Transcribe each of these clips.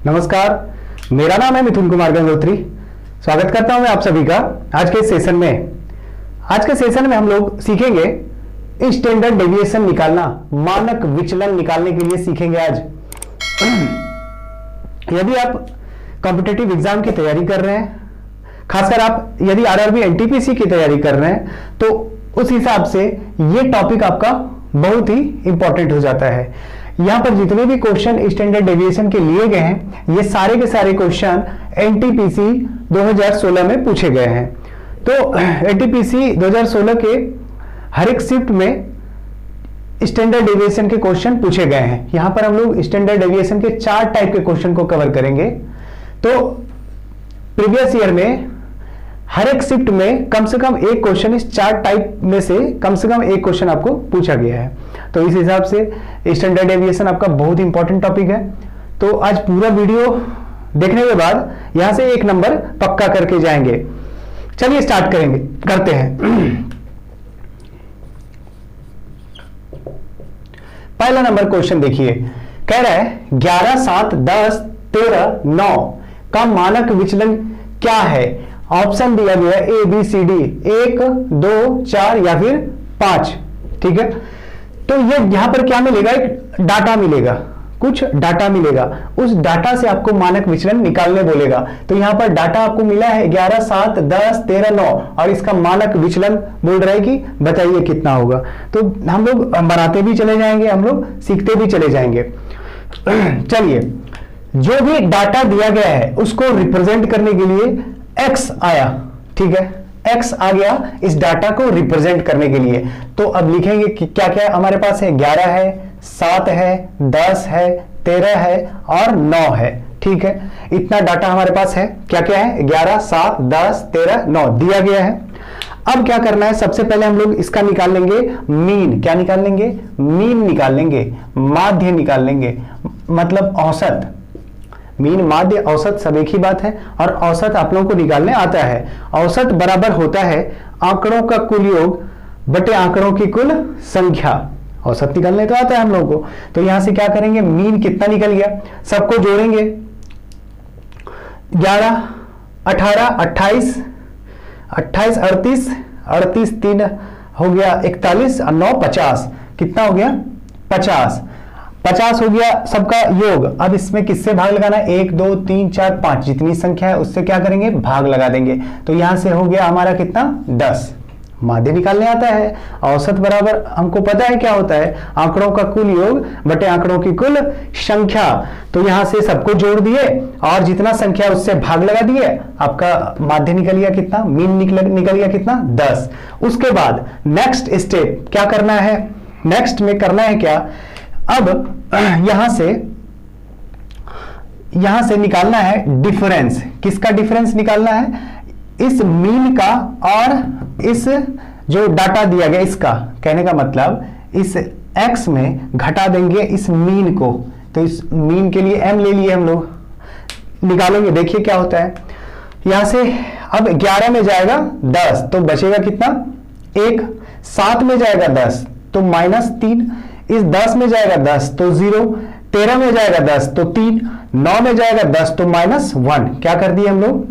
नमस्कार, मेरा नाम है मिथुन कुमार गंगोत्री। स्वागत करता हूं मैं आप सभी का आज के सेशन में। आज के सेशन में हम लोग सीखेंगे स्टैंडर्ड डेविएशन निकालना, मानक विचलन निकालने के लिए सीखेंगे आज। यदि आप कॉम्पिटिटिव एग्जाम की तैयारी कर रहे हैं, खासकर आप यदि आरआरबी एनटीपीसी की तैयारी कर रहे हैं, तो उस हिसाब से ये टॉपिक आपका बहुत ही इंपॉर्टेंट हो जाता है। यहां पर जितने भी क्वेश्चन स्टैंडर्ड डेविएशन के लिए गए हैं, ये सारे के सारे क्वेश्चन एनटीपीसी 2016 में पूछे गए हैं। तो एनटीपीसी 2016 के हर एक शिफ्ट में स्टैंडर्ड डेविएशन के क्वेश्चन पूछे गए हैं। यहां पर हम लोग स्टैंडर्ड डेविएशन के 4 टाइप के क्वेश्चन को कवर करेंगे। तो प्रीवियस ईयर में हर एक शिफ्ट में कम से कम एक क्वेश्चन, इस 4 टाइप में से कम एक क्वेश्चन आपको पूछा गया है। तो इस हिसाब से स्टैंडर्ड डेविएशन आपका बहुत इंपॉर्टेंट टॉपिक है। तो आज पूरा वीडियो देखने के बाद यहां से 1 नंबर पक्का करके जाएंगे। चलिए स्टार्ट करते हैं। पहला नंबर क्वेश्चन देखिए, कह रहा है 11, 7, 10, 13, 9 का मानक विचलन क्या है। ऑप्शन दिया गया ए बी सी डी, 1, 2, 4 या फिर 5। ठीक है, तो ये यहां पर क्या मिलेगा, एक डाटा मिलेगा, कुछ डाटा मिलेगा। उस डाटा से आपको मानक विचलन निकालने बोलेगा। तो यहां पर डाटा आपको मिला है 11, 7, 10, 13, 9 और इसका मानक विचलन बोल रहा है कि बताइए कितना होगा। तो हम लोग बनाते भी चले जाएंगे, हम लोग सीखते भी चले जाएंगे। चलिए, जो भी डाटा दिया गया है उसको रिप्रेजेंट करने के लिए x आया। ठीक है, x आ गया इस डाटा को रिप्रेजेंट करने के लिए। तो अब लिखेंगे कि क्या क्या हमारे पास है, 11 है, 7 है, 10 है, 13 है और 9 है। ठीक है, इतना डाटा हमारे पास है। क्या क्या है, 11, 7, 10, 13, 9 दिया गया है। अब क्या करना है, सबसे पहले हम लोग इसका निकाल लेंगे मीन। क्या निकाल लेंगे, मीन निकाल लेंगे, माध्य निकाल लेंगे, मतलब औसत। मीन, माध्य, औसत सब एक ही बात है और औसत आप लोगों को निकालने आता है। औसत बराबर होता है आंकड़ों का कुल योग बटे आंकड़ों की कुल संख्या। औसत निकालने तो आता है हम लोगों को। तो यहां से क्या करेंगे, मीन कितना निकल गया, सबको जोड़ेंगे। 11, 18, 28, 38, 38, 3 हो गया 41 और 9 50। कितना हो गया, 50 हो गया सबका योग। अब इसमें किससे भाग लगाना है, 1, 2, 3, 4, 5 जितनी संख्या है उससे क्या करेंगे, भाग लगा देंगे। तो यहां से हो गया हमारा कितना, 10। माध्य निकालने आता है। औसत बराबर हमको पता है क्या होता है, आंकड़ों का कुल योग बटे आंकड़ों की कुल संख्या। तो यहां से सबको जोड़ दिए और जितना संख्या उससे भाग लगा दिए, आपका माध्य निकल गया कितना, मीन निकल गया कितना, 10। उसके बाद नेक्स्ट स्टेप क्या करना है, नेक्स्ट में करना है क्या, अब यहां से निकालना है डिफरेंस। किसका डिफरेंस निकालना है, इस मीन का और इस जो डाटा दिया गया इसका। कहने का मतलब इस x में घटा देंगे इस मीन को। तो इस मीन के लिए m ले लिए हम लोग, निकालेंगे। देखिए क्या होता है, यहां से अब 11 में जाएगा 10 तो बचेगा कितना, 1। 7 में जाएगा 10 तो -3। इस 10 में जाएगा 10 तो 0। 13 में जाएगा 10 तो 3। 9 में जाएगा 10 तो -1। क्या कर दिए हम लोग,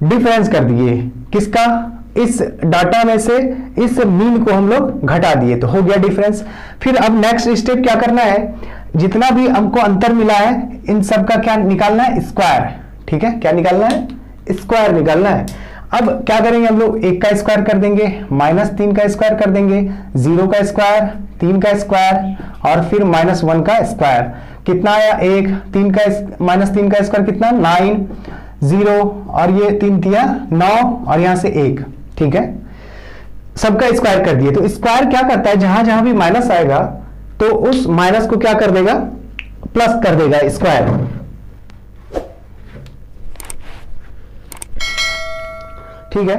डिफरेंस कर दिए। किसका, इस डाटा में से इस मीन को हम लोग घटा दिए तो हो गया डिफरेंस। फिर अब नेक्स्ट स्टेप क्या करना है, जितना भी हमको अंतर मिला है इन सब का क्या निकालना है, स्क्वायर। ठीक है, क्या निकालना है, स्क्वायर निकालना है। अब क्या करेंगे हम लोग, 1 का स्क्वायर कर देंगे, -3 का स्क्वायर कर देंगे, 0 का स्क्वायर, 3 का स्क्वायर और फिर -1 का स्क्वायर। कितना आया, 1, -3 का स्क्वायर कितना, 9, 0 और ये 3 दिया 9 और यहां से 1। ठीक है, सबका स्क्वायर कर दिए। तो स्क्वायर क्या करता है, जहां जहां भी माइनस आएगा तो उस माइनस को क्या कर देगा, प्लस कर देगा स्क्वायर। ठीक है,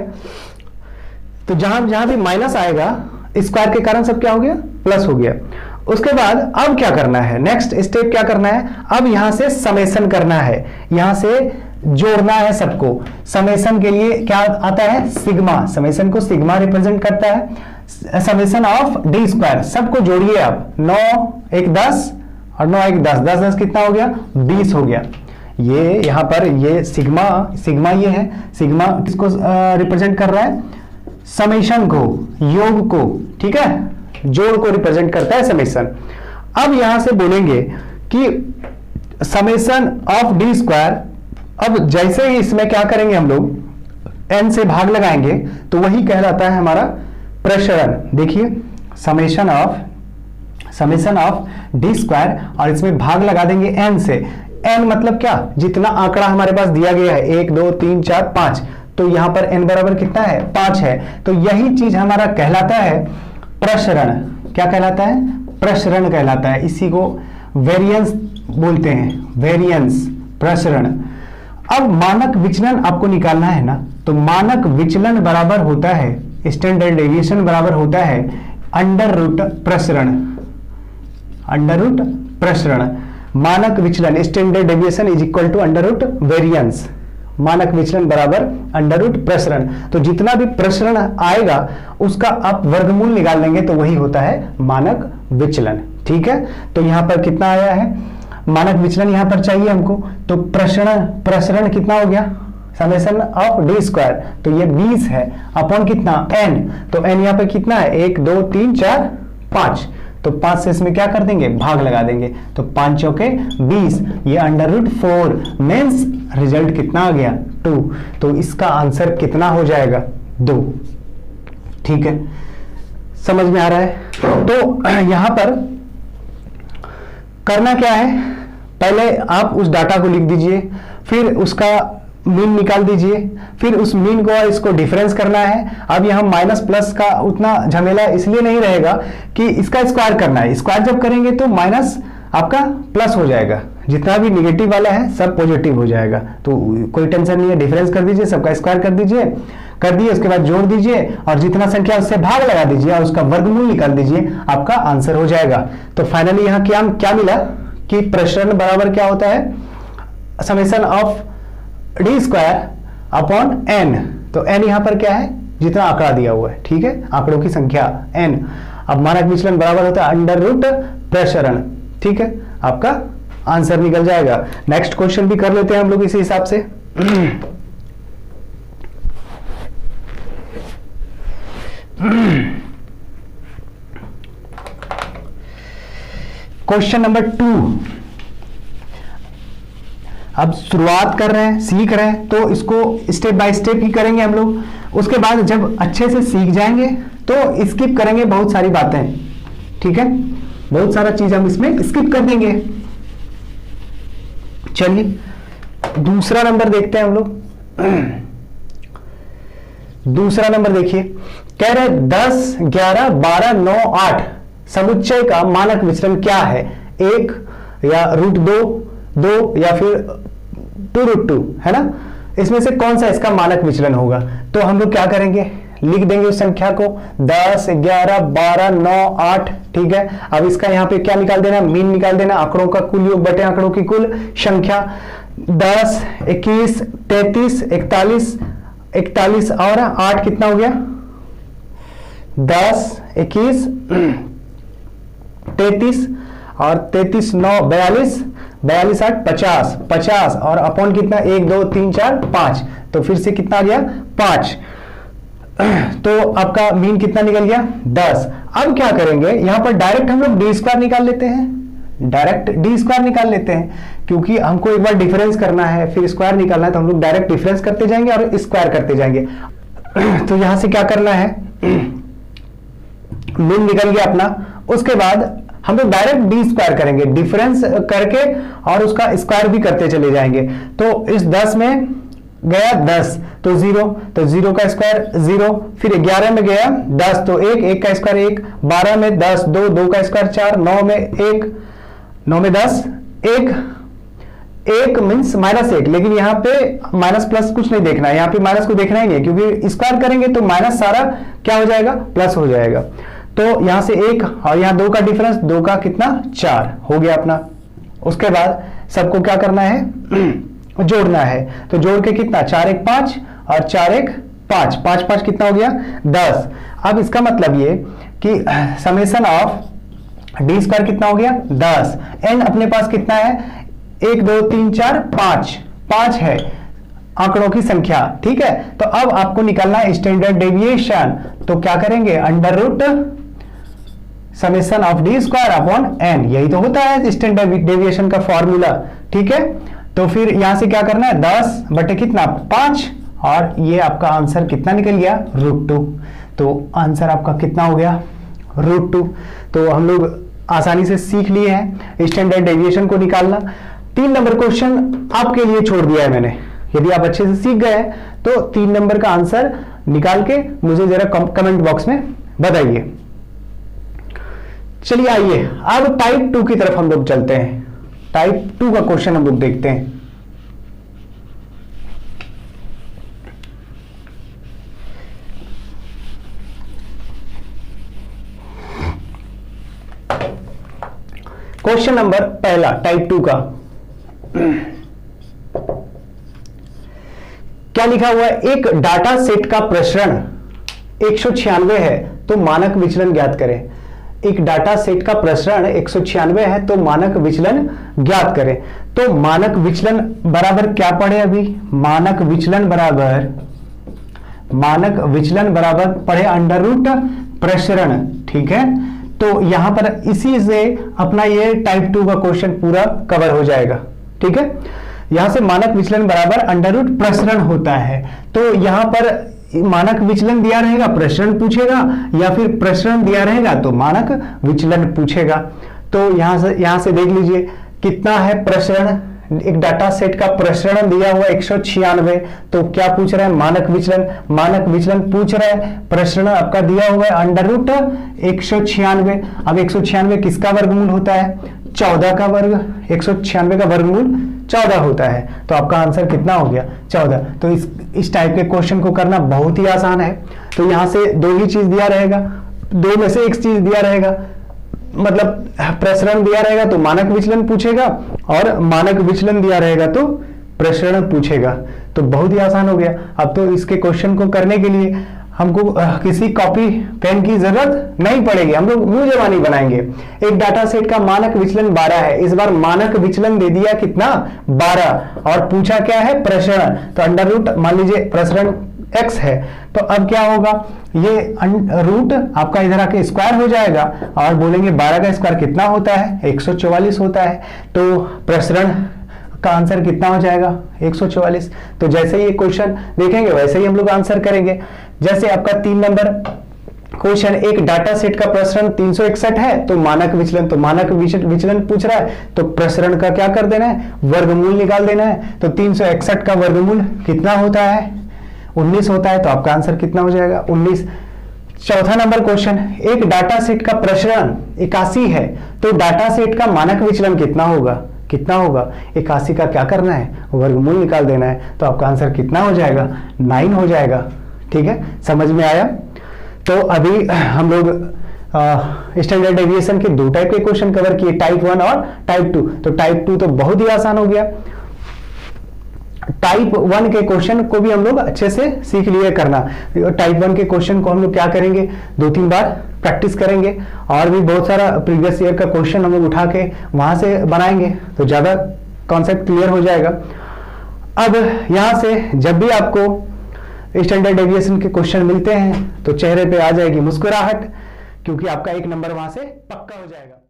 तो जहां भी माइनस आएगा स्क्वायर के कारण सब क्या हो गया, प्लस हो गया। उसके बाद अब क्या करना है, नेक्स्ट स्टेप क्या करना है, अब यहां से समेशन करना है, यहां से जोड़ना है सबको। समेशन के लिए क्या आता है, सिग्मा। समेशन को सिग्मा रिप्रेजेंट करता है, समेशन ऑफ डी स्क्वायर। सबको जोड़िए आप, 9 1 10 और 9 एक 10, 10 10 कितना हो गया, 20 हो गया। ये यहाँ पर ये सिग्मा ये है, सिग्मा किसको रिप्रेजेंट कर रहा है, समेशन को, योग को, ठीक है, जोड़ को रिप्रेजेंट करता है समेशन। अब यहां से बोलेंगे कि समेशन ऑफ डी स्क्वायर, अब जैसे ही इसमें क्या करेंगे हम लोग, n से भाग लगाएंगे तो वही कहलाता है हमारा प्रसरण। देखिए समेशन ऑफ डी स्क्वायर और इसमें भाग लगा देंगे n से। n मतलब क्या, जितना आंकड़ा हमारे पास दिया गया है 1 2 3 4 5, तो यहां पर n बराबर कितना है, 5 है। तो यही चीज हमारा कहलाता है प्रसरण। क्या कहलाता है, प्रसरण कहलाता है। इसी को वेरिएंस बोलते हैं, वेरिएंस, प्रसरण। अब मानक विचलन आपको निकालना है ना, तो मानक विचलन बराबर होता है, स्टैंडर्ड डेविएशन बराबर होता है अंडर रूट प्रसरण, अंडर रूट प्रसरण। मानक विचलन standard deviation is equal to under root variance, मानक विचलन बराबर अंडर रूट प्रसरण। तो जितना भी प्रसरण आएगा उसका आप वर्गमूल निकाल लेंगे तो वही होता है मानक विचलन, ठीक है। तो यहां पर कितना आया है, मानक विचलन यहां पर चाहिए हमको, तो प्रसरण कितना हो गया, समेशन ऑफ डी स्क्वायर, तो ये 20 है अपॉन कितना n, तो n यहां पर कितना है 1 2 3 4 5, तो 5 से इसमें क्या कर देंगे, भाग लगा देंगे, तो 5 चौके 20, ये अंडर रूट 4 मीन्स रिजल्ट कितना आ गया 2, तो इसका आंसर कितना हो जाएगा 2, ठीक है, समझ में आ रहा है। तो यहां पर करना क्या है, पहले आप उस डाटा को लिख दीजिए, फिर उसका मीन निकाल दीजिए, फिर उस मीन को इसको डिफरेंस करना है। अब यहाँ माइनस प्लस का उतना झमेला इसलिए नहीं रहेगा कि इसका स्क्वायर करना है, स्क्वायर जब करेंगे तो माइनस आपका प्लस हो जाएगा, जितना भी निगेटिव वाला है सब पॉजिटिव हो जाएगा, तो कोई टेंशन नहीं है। डिफरेंस कर दीजिए, सबका स्क्वायर कर दीजिए, कर दिए, उसके बाद जोड़ दीजिए और जितना संख्या उससे भाग लगा दीजिए और उसका वर्गमूल निकाल दीजिए, आपका आंसर हो जाएगा। तो फाइनली यहाँ क्या मिला कि प्रसरण बराबर क्या होता है, summation of D square upon n, तो n यहां पर क्या है, जितना आंकड़ा दिया हुआ है, ठीक है, आंकड़ों की संख्या n। अब मानक विचलन बराबर होता है अंडर रूट प्रसरण, ठीक है, आपका आंसर निकल जाएगा। नेक्स्ट क्वेश्चन भी कर लेते हैं हम लोग इसी हिसाब से। क्वेश्चन नंबर 2, अब शुरुआत कर रहे हैं, सीख रहे हैं, तो इसको स्टेप बाय स्टेप ही करेंगे हम लोग। उसके बाद जब अच्छे से सीख जाएंगे तो स्किप करेंगे बहुत सारी बातें, ठीक है, बहुत सारा चीज हम इसमें स्किप कर देंगे। चलिए दूसरा नंबर देखते हैं हम लोग। दूसरा नंबर देखिए, कह रहे 10 11 12 9 8 समुच्चय का मानक विचलन क्या है, 1 या √2 या फिर 2√2, है ना, इसमें से कौन सा इसका मानक विचलन होगा। तो हम लोग क्या करेंगे, लिख देंगे उस संख्या को 10 11 12 9 8, ठीक है। अब इसका यहाँ पे क्या निकाल देना, मीन निकाल देना, आंकड़ों का कुल योग बटे आंकड़ों की कुल संख्या, 10 21 33 41 और 8 कितना हो गया, 10 21 33 और 33 9 42 42 8 50 और अपॉन कितना 1 2 3 4 5, तो फिर से कितना आ गया 5, तो आपका मीन कितना निकल गया 10। अब क्या करेंगे, यहां पर डायरेक्ट हम लोग डी स्क्वायर निकाल लेते हैं, डायरेक्ट डी स्क्वायर निकाल लेते हैं, क्योंकि हमको एक बार डिफरेंस करना है फिर स्क्वायर निकालना है, तो हम लोग डायरेक्ट डिफरेंस करते जाएंगे और स्क्वायर करते जाएंगे। तो यहां से क्या करना है, मीन निकल गया अपना, उसके बाद हम लोग डायरेक्ट डी स्क्वायर करेंगे, डिफरेंस करके और उसका स्क्वायर भी करते चले जाएंगे। तो इस 10 में गया 10 तो 0, तो 0 का स्क्वायर 0, फिर 11 में गया 10 तो 1 का स्क्वायर 1, 12 में 10 2 का स्क्वायर 4, 9 में 1 9 में 10 1 मीन्स -1, लेकिन यहाँ पे माइनस प्लस कुछ नहीं देखना है, यहाँ पे माइनस को देखना ही नहीं, क्योंकि स्क्वायर करेंगे तो माइनस सारा क्या हो जाएगा, प्लस हो जाएगा। तो यहां से 1 और यहां 2 का डिफरेंस, 2 का कितना 4 हो गया अपना। उसके बाद सबको क्या करना है, जोड़ना है, तो जोड़ के कितना 4 1 5 और 4 1 5 5 5 कितना हो गया 10। अब इसका मतलब ये कि समेशन ऑफ डी स्क्वायर कितना हो गया 10, एन अपने पास कितना है 1 2 3 4 5, 5 है आंकड़ों की संख्या, ठीक है। तो अब आपको निकालना है स्टैंडर्ड डेविएशन, तो क्या करेंगे under root summation of D square upon N, यही तो होता है स्टैंडर्ड डेविएशन का फॉर्मूला, ठीक है। तो फिर यहां से क्या करना है 10 बटे कितना 5, और ये आपका आंसर कितना निकल गया √2, तो आंसर आपका कितना हो गया √2। तो हम लोग आसानी से सीख लिए हैं स्टैंडर्ड डेविएशन को निकालना। 3 नंबर क्वेश्चन आपके लिए छोड़ दिया है मैंने, यदि आप अच्छे से सीख गए हैं तो 3 नंबर का आंसर निकाल के मुझे जरा कमेंट बॉक्स में बताइए। चलिए आइए अब टाइप 2 की तरफ हम लोग चलते हैं। टाइप 2 का क्वेश्चन हम लोग देखते हैं। क्वेश्चन नंबर पहला टाइप 2 का क्या लिखा हुआ है, एक डाटा सेट का प्रसरण 196 है तो मानक विचलन ज्ञात करें। एक डाटा सेट का प्रसरण 196 है तो मानक विचलन ज्ञात करें। तो मानक विचलन बराबर क्या पढ़े अभी, मानक विचलन बराबर पढ़े अंडर रूट प्रसरण, ठीक है। तो यहां पर इसी से अपना ये टाइप 2 का क्वेश्चन पूरा कवर हो जाएगा, ठीक है। यहां से मानक विचलन बराबर अंडर रूट प्रसरण होता है, तो यहां पर मानक विचलन दिया रहेगा प्रसरण पूछेगा, या फिर प्रसरण दिया रहेगा तो मानक विचलन पूछेगा। तो यहां से देख लीजिए कितना है प्रसरण, एक डाटा सेट का प्रसरण दिया हुआ 196, तो क्या पूछ रहा है मानक विचलन पूछ रहा है। प्रसरण आपका दिया हुआ है अंडर रूट 196। अब 196 किसका वर्गमूल होता है 14 का वर्ग, 196 का वर्गमूल 14 होता है, तो आपका आंसर कितना हो गया 14। तो इस टाइप के क्वेश्चन को करना बहुत ही आसान है। तो यहां से 2 ही चीज दिया रहेगा, 2 में से 1 चीज दिया रहेगा, मतलब प्रसरण दिया रहेगा तो मानक विचलन पूछेगा, और मानक विचलन दिया रहेगा तो प्रसरण पूछेगा। तो बहुत ही आसान हो गया। अब तो इसके क्वेश्चन को करने के लिए हमको किसी कॉपी पेन की जरूरत नहीं पड़ेगी, हम लोग मुंह जबानी बनाएंगे। एक डाटा सेट का मानक विचलन 12 है, इस बार मानक विचलन दे दिया कितना 12, और पूछा क्या है प्रसरण, तो अंडर रूट मान लीजिए प्रसरण x है, तो अब क्या होगा ये रूट आपका इधर आके स्क्वायर हो जाएगा, और बोलेंगे 12 का स्क्वायर कितना होता है 144 होता है, तो प्रसरण का आंसर कितना हो जाएगा 144। तो जैसे ही ये क्वेश्चन देखेंगे वैसे ही हम लोग आंसर करेंगे। जैसे आपका 3 नंबर क्वेश्चन, एक डाटा सेट का प्रसरण 361 है तो मानक विचलन पूछ रहा है, तो प्रसरण का क्या कर देना है वर्गमूल निकाल देना है। तो 361 का वर्गमूल कितना होता है 19 होता है, तो आपका आंसर कितना हो जाएगा 19। चौथा नंबर क्वेश्चन, एक डाटा सेट का प्रसरण 81 है तो डाटा सेट का मानक विचलन कितना होगा 81 का क्या करना है वर्गमूल निकाल देना है, तो आपका आंसर कितना हो जाएगा 9 हो जाएगा। ठीक है, समझ में आया। तो अभी हम लोग स्टैंडर्ड डेविएशन के 2 टाइप के क्वेश्चन कवर किए, टाइप 1 और टाइप 2। तो टाइप 2 तो बहुत ही आसान हो गया। टाइप 1 के क्वेश्चन को भी हम लोग अच्छे से सीख लिए करना। टाइप 1 के क्वेश्चन को हम लोग क्या करेंगे 2-3 बार प्रैक्टिस करेंगे, और भी बहुत सारा प्रीवियस ईयर का क्वेश्चन हम लोग उठा के वहां से बनाएंगे, तो ज्यादा कॉन्सेप्ट क्लियर हो जाएगा। अब यहां से जब भी आपको स्टैंडर्ड डेविएशन के क्वेश्चन मिलते हैं तो चेहरे पे आ जाएगी मुस्कुराहट, क्योंकि आपका 1 नंबर वहां से पक्का हो जाएगा।